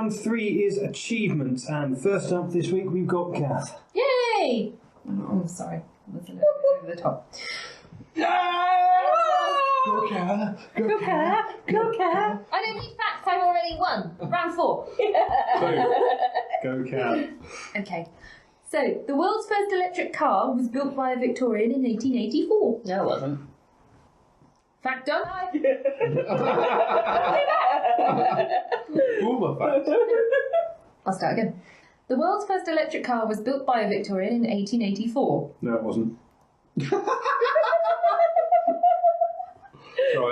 round 3 is achievements, and first up this week we've got Kath. Yay! Oh, sorry. That's a little bit over the top. Go Kath! Go Kath! Go Kath! I don't need facts, I've already won. Round 4. Go Kath. Okay. So, the world's first electric car was built by a Victorian in 1884. No, it wasn't. Fact done? Boomer fact. I'll start again. The world's first electric car was built by a Victorian in 1884. No, it wasn't. Throw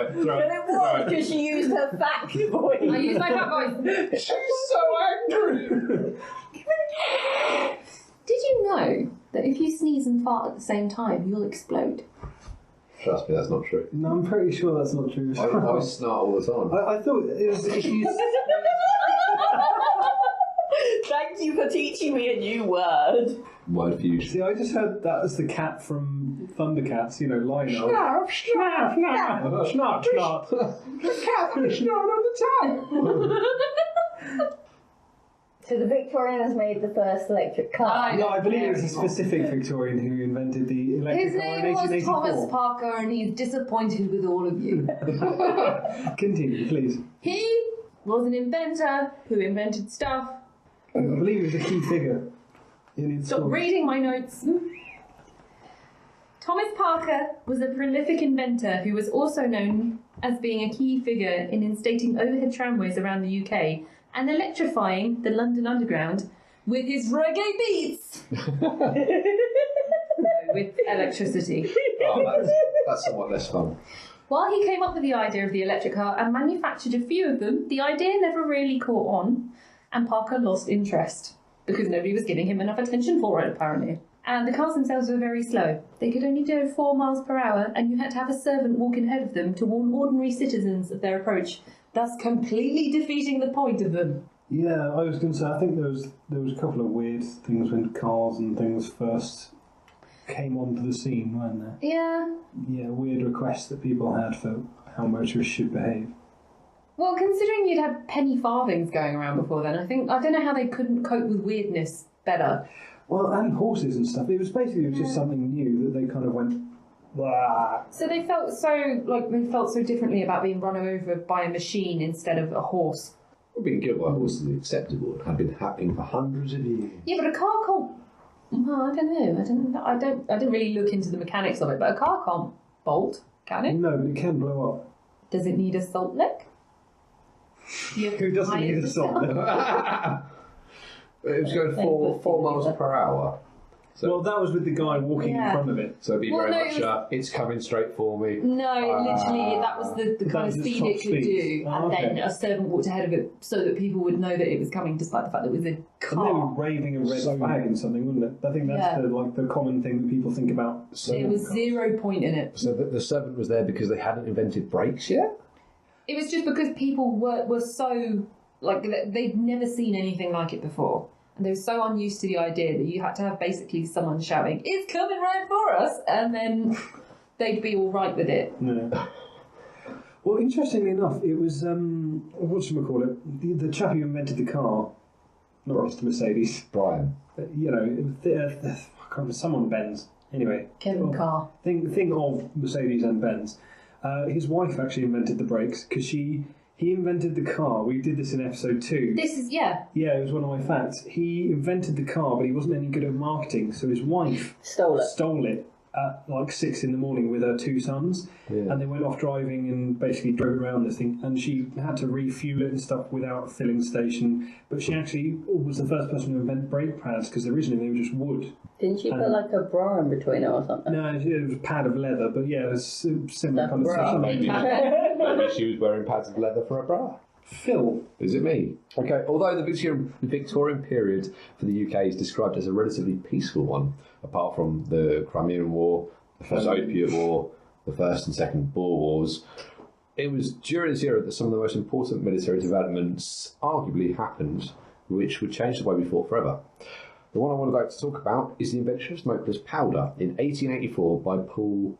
it. But it was because she used her fact voice. I use my fat voice. She's so angry. Did you know that if you sneeze and fart at the same time, you'll explode? Trust me, that's not true. No, I'm pretty sure that's not true. I snort all the time. I thought it was if you... Thank you for teaching me a new word. Word fusion. See, I just heard that as the cat from Thundercats, you know, Lionel. Snarf, snarf, Snarf, snarf, snarf. The cat will snort all the time. So the Victorians made the first electric car. No, I believe it was a specific Victorian who invented the electric His car in name was 1884. Thomas Parker, and he's disappointed with all of you. Continue, please. He was an inventor who invented stuff. I believe he was a key figure in his Stop story. reading my notes. Thomas Parker was a prolific inventor who was also known as being a key figure in instating overhead tramways around the UK and electrifying the London Underground with his reggae beats. No, with electricity. Oh, that's somewhat less fun. While he came up with the idea of the electric car and manufactured a few of them, the idea never really caught on, and Parker lost interest because nobody was giving him enough attention for it, apparently. And the cars themselves were very slow. They could only go 4 miles per hour, and you had to have a servant walking ahead of them to warn ordinary citizens of their approach, thus completely defeating the point of them. Yeah, I was going to say, I think there was a couple of weird things when cars and things first came onto the scene, weren't there? Yeah. Yeah, weird requests that people had for how motorists should behave. Well, considering you'd had penny farthings going around before then, I don't know how they couldn't cope with weirdness better. Well, and horses and stuff. It was just something new that they kind of went, blah. So they felt so differently about being run over by a machine instead of a horse. Well, being killed by horses is acceptable and had been happening for hundreds of years. Yeah, but a car can't. Well, I don't know. I didn't really look into the mechanics of it, but a car can't bolt, can it? No, but it can blow up. Does it need a salt lick? Who doesn't need a salt? It was going 4 miles per hour. So, Well, that was with the guy walking in front of it. so it'd be Well, very no, much, it was- it's coming straight for me. No, literally, that was the That kind was of its speed top it could speed. do, Oh, and okay. then a servant walked ahead of it so that people would know that it was coming, despite the fact that it was a And they were car. waving a red So- flag and something, wasn't it? I think that's Yeah. the common thing that people think about. There was 0 point in it. So the servant was there because they hadn't invented brakes yet? It was just because people were so, like, they'd never seen anything like it before. And they were so unused to the idea that you had to have basically someone shouting, "It's coming right for us!" And then they'd be all right with it. Yeah. Well, interestingly enough, it was whatchamacallit, the chap who invented the car, not Mr. Mercedes. Brian. You know, I can't remember, someone Benz. Anyway, Kevin Carr. Think of Mercedes and Benz. His wife actually invented the brakes because he invented the car. We did this in episode 2. This is, yeah. Yeah, it was one of my facts. He invented the car, but he wasn't any good at marketing, so his wife Stole it at like 6 in the morning with her 2 sons, and they went off driving and basically drove around this thing, and she had to refuel it and stuff without a filling station, but she actually was the first person to invent brake pads, because originally they were just wood. Didn't she put like a bra in between her or something? No, it was a pad of leather, but yeah, it was similar Like kind of bra. stuff. Maybe she was wearing pads of leather for a bra. Phil. Is it me? Okay, although the Victorian period for the UK is described as a relatively peaceful one, apart from the Crimean War, the First Opiate War, the First and Second Boer Wars, it was during this era that some of the most important military developments arguably happened, which would change the way we fought forever. The one I would like to talk about is the invention of smokeless powder in 1884 by Paul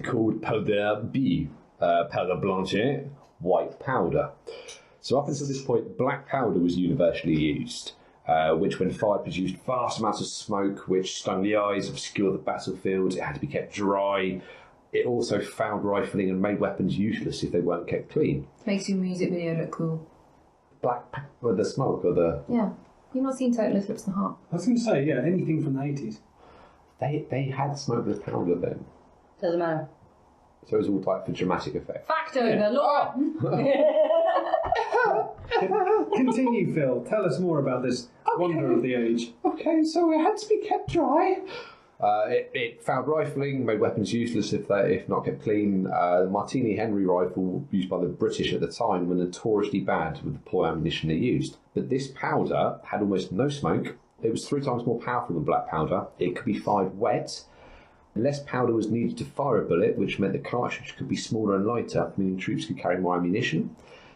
called Powder B. Powder Blanche, white powder. So up until this point, black powder was universally used, which when fired produced vast amounts of smoke, which stung the eyes, obscured the battlefield. It had to be kept dry. It also fouled rifling and made weapons useless if they weren't kept clean. Makes your music video look cool. Or the smoke, or the... Yeah. You've not seen Total Eclipse of the Heart? I was going to say, yeah, anything from the 80s. They had smokeless powder then. Doesn't matter. So it was all like for dramatic effect. Fact over, Laura! Continue, Phil. Tell us more about this wonder of the age. Okay, so it had to be kept dry. It fouled rifling, made weapons useless if not kept clean. The Martini Henry rifle used by the British at the time were notoriously bad with the poor ammunition they used. But this powder had almost no smoke. It was 3 times more powerful than black powder. It could be fired wet. Less powder was needed to fire a bullet, which meant the cartridge could be smaller and lighter, meaning troops could carry more ammunition.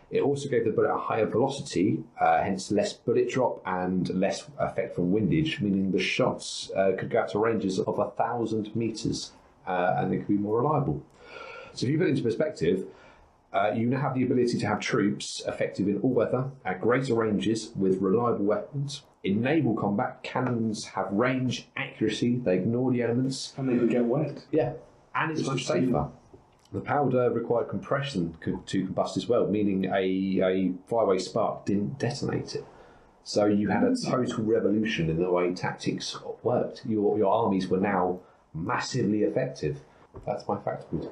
It also gave the bullet a higher velocity, hence less bullet drop and less effect from windage, meaning the shots could go out to ranges of 1,000 metres and they could be more reliable. So if you put it into perspective, you now have the ability to have troops effective in all weather, at greater ranges, with reliable weapons. In naval combat, cannons have range, accuracy, they ignore the elements. And they can get wet. Yeah, and it's much safer. The powder required compression to combust as well, meaning a flyaway spark didn't detonate it. So you had a total revolution in the way tactics worked. Your armies were now massively effective. That's my factoid.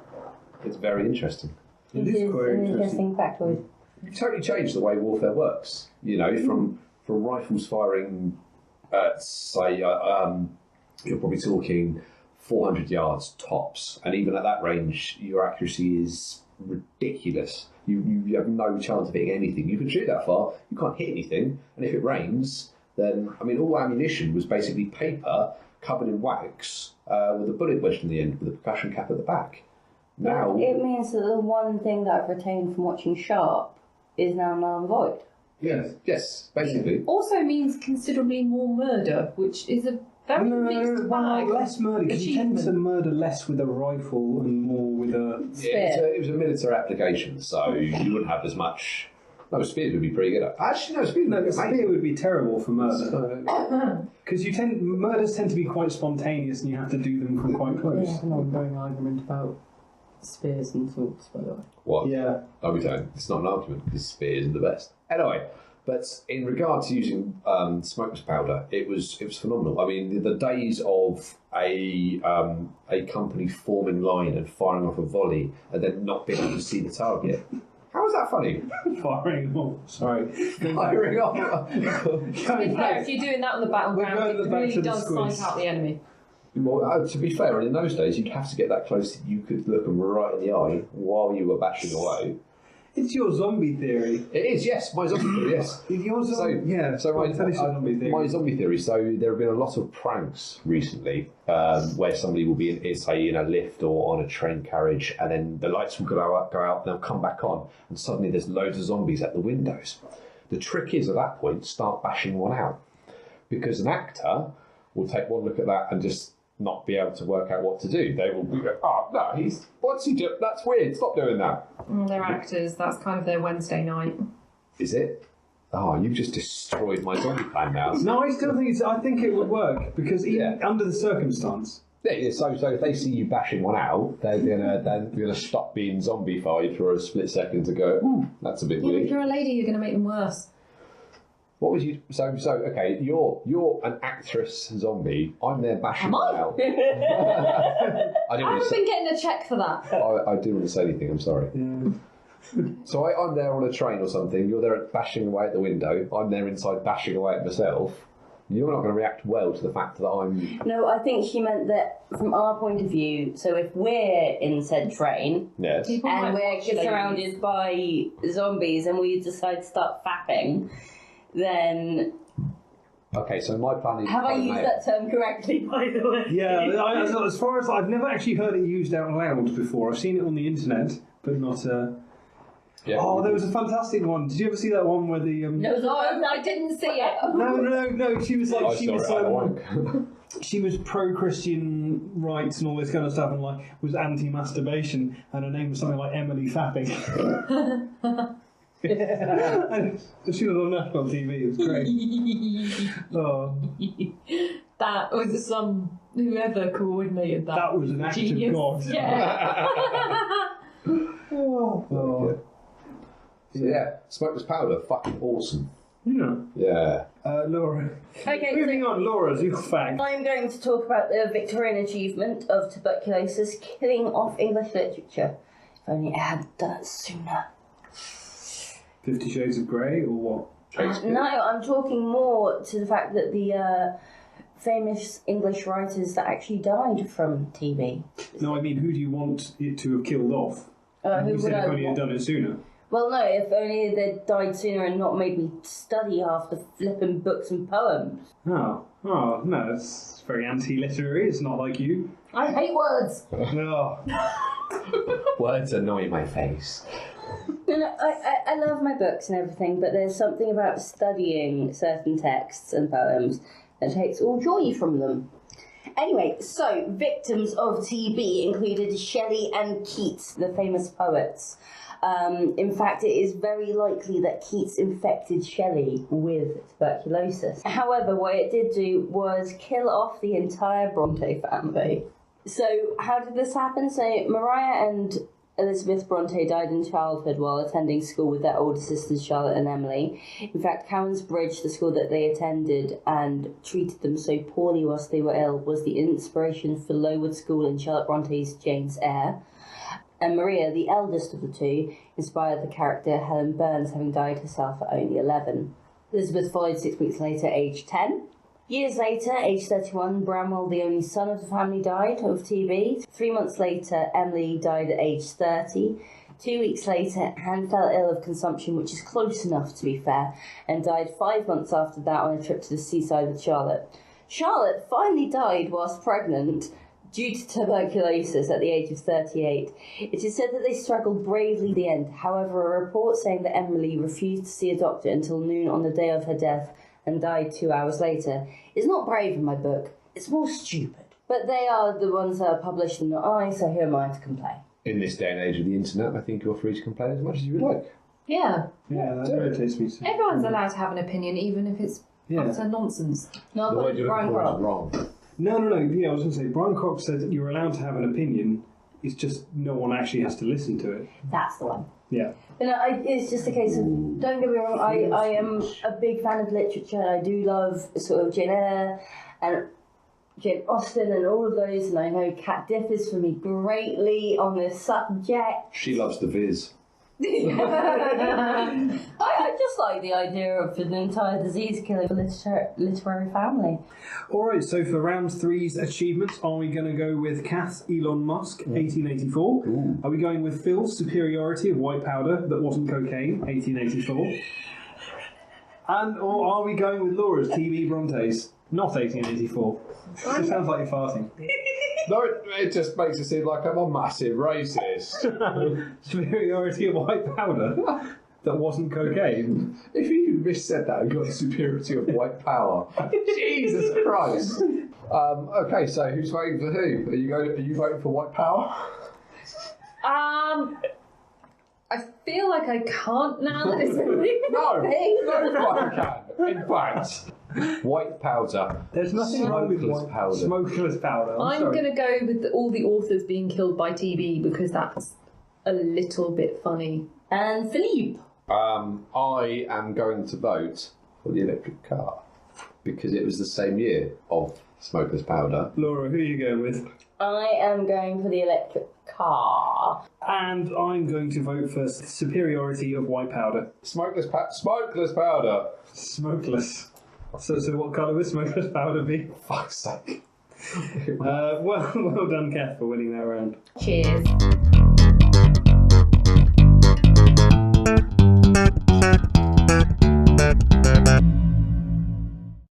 It's very interesting. It is an interesting factoid. It totally changed the way warfare works. You know, from rifles firing, say, you're probably talking 400 yards tops, and even at that range, your accuracy is ridiculous. You have no chance of hitting anything. You can shoot that far, you can't hit anything, and if it rains, then, I mean, all ammunition was basically paper covered in wax with a bullet wedged in the end with a percussion cap at the back. Now, it means that the one thing that I've retained from watching Sharp is now null and void. Yes, basically. Also means considerably more murder, which is a very mixed bag. Less murder, because you tend to murder less with a rifle and more with a... Yeah, it was a military application, so you wouldn't have as much... No, spears would be pretty good. Actually, no, spear would be terrible for murder. Because murders tend to be quite spontaneous and you have to do them from quite close. We have an ongoing argument about spears and swords, by the way. What? Yeah. No, we don't. It's not an argument, because spears are the best. Anyway, but in regard to using smokeless powder, it was phenomenal. I mean, the days of a company forming line and firing off a volley and then not being able to see the target. How was that funny? Firing off. Sorry. Firing off. To be fair, if you're doing that on the battleground, it really does sight out the enemy. Well, to be fair, in those days, you'd have to get that close that you could look them right in the eye while you were bashing away. It's your zombie theory. It is, yes. My zombie theory, yes. Your zombie, So my zombie theory. My zombie theory. So there have been a lot of pranks recently where somebody will be, say, in a lift or on a train carriage, and then the lights will go out, and they'll come back on, and suddenly there's loads of zombies at the windows. The trick is, at that point, start bashing one out, because an actor will take one look at that and just not be able to work out what to do. They will be like, no, what's he doing? That's weird, stop doing that. They're actors, that's kind of their Wednesday night. Is it? Oh, you've just destroyed my zombie plan now. No, I still think I think it would work, because even under the circumstance. Yeah, so if they see you bashing one out, they're gonna stop being zombified for a split second to go, ooh, that's a bit Yeah, weird. if you're a lady, you're going to make them worse. What was you? So okay, you're an actress zombie. I'm there bashing one out. I didn't I want to haven't say. been getting a check for that. I didn't want to say anything. I'm sorry. Yeah. So I'm there on a train or something. You're there bashing away at the window. I'm there inside bashing away at myself. You're not going to react well to the fact that I'm... No, I think she meant that from our point of view, so if we're in said train, Yes. People and might we're watch ladies. surrounded by zombies and we decide to start fapping, then... Okay, so my plan is... Have I used that term correctly, by the way? Yeah, as far as I've never actually heard it used out loud before. I've seen it on the internet, but not... Yeah. Oh, there was a fantastic one. Did you ever see that one where the No, I didn't see it. No. She was like I saw it, I wank. she was pro-Christian rights and all this kind of stuff, and like was anti-masturbation, and her name was something like Emily Fapping. And she was on national TV. It was great. Oh, That was whoever coordinated that. that was an act Genius. of God. Yeah. Oh. So yeah, smokeless powder, fucking awesome. Yeah. Yeah. Laura. Okay, Moving on, Laura's your fact. I'm going to talk about the Victorian achievement of tuberculosis killing off English literature. If only I had done it sooner. 50 Shades of Grey, or what? No, I'm talking more to the fact that the famous English writers that actually died from TB. No, I mean, who do you want it to have killed off? Who You would said if I only want? had done it sooner. Well, no, if only they'd died sooner and not made me study half the flippin' books and poems. Oh, no, it's very anti-literary. It's not like you. I hate words. Oh. Words annoy my face. You know, I love my books and everything, but there's something about studying certain texts and poems that takes all joy from them. Anyway, so victims of TB included Shelley and Keats, the famous poets. In fact, it is very likely that Keats infected Shelley with tuberculosis. However, what it did do was kill off the entire Bronte family. So, how did this happen? So, Maria and Elizabeth Bronte died in childhood while attending school with their older sisters Charlotte and Emily. In fact, Cowan's Bridge, the school that they attended and treated them so poorly whilst they were ill, was the inspiration for Lowood School in Charlotte Bronte's Jane's Eyre. And Maria, the eldest of the two, inspired the character Helen Burns, having died herself at only 11. Elizabeth followed 6 weeks later, aged 10. Years later, age 31, Bramwell, the only son of the family, died of TB. 3 months later, Emily died at age 30. 2 weeks later, Anne fell ill of consumption, which is close enough to be fair, and died 5 months after that on a trip to the seaside with Charlotte. Charlotte finally died whilst pregnant due to tuberculosis at the age of 38. It is said that they struggled bravely at the end. However, a report saying that Emily refused to see a doctor until noon on the day of her death and died 2 hours later is not brave in my book. It's more stupid. But they are the ones that are published and not I, so who am I to complain? In this day and age of the internet, I think you're free to complain as much as you would like. Yeah. Yeah, that irritates me too. Everyone's allowed to have an opinion, even if it's Yeah. utter nonsense. No, The but word you're Brian looking for Crock. is wrong. No. Yeah, I was going to say, Brian Cox said that you're allowed to have an opinion. It's just no one actually has to listen to it. That's the one. Yeah. You know, it's just a case of, don't get me wrong, I am a big fan of literature. I do love sort of Jane Eyre and Jane Austen and all of those, and I know Kat differs from me greatly on this subject. She loves the Viz. I just like the idea of an entire disease killing a literary family. Alright, so for round three's achievements, are we going to go with Kath Elon Musk, 1884? Are we going with Phil's superiority of white powder that wasn't cocaine, 1884? Or are we going with Laura's TB Brontes, not 1884? It sounds like you're farting. No, it just makes it seem like I'm a massive racist. Superiority of white powder that wasn't cocaine. If you missaid that and got the superiority of white power, Jesus Christ. Okay, so who's voting for who? Are you voting for white power? I feel like I can't now that it's really No, fucking can. In fact, white powder. There's nothing wrong with Smokeless white powder. Smokeless powder. I'm sorry. going to go with all the authors being killed by TB because that's a little bit funny. And Philippe. I am going to vote for the electric car because it was the same year of smokeless powder. Laura, who are you going with? I am going for the electric car. And I'm going to vote for superiority of white powder. Smokeless powder. Smokeless. So what colour would smokeless powder be? Fuck's sake. Well done, Kath, for winning that round. Cheers.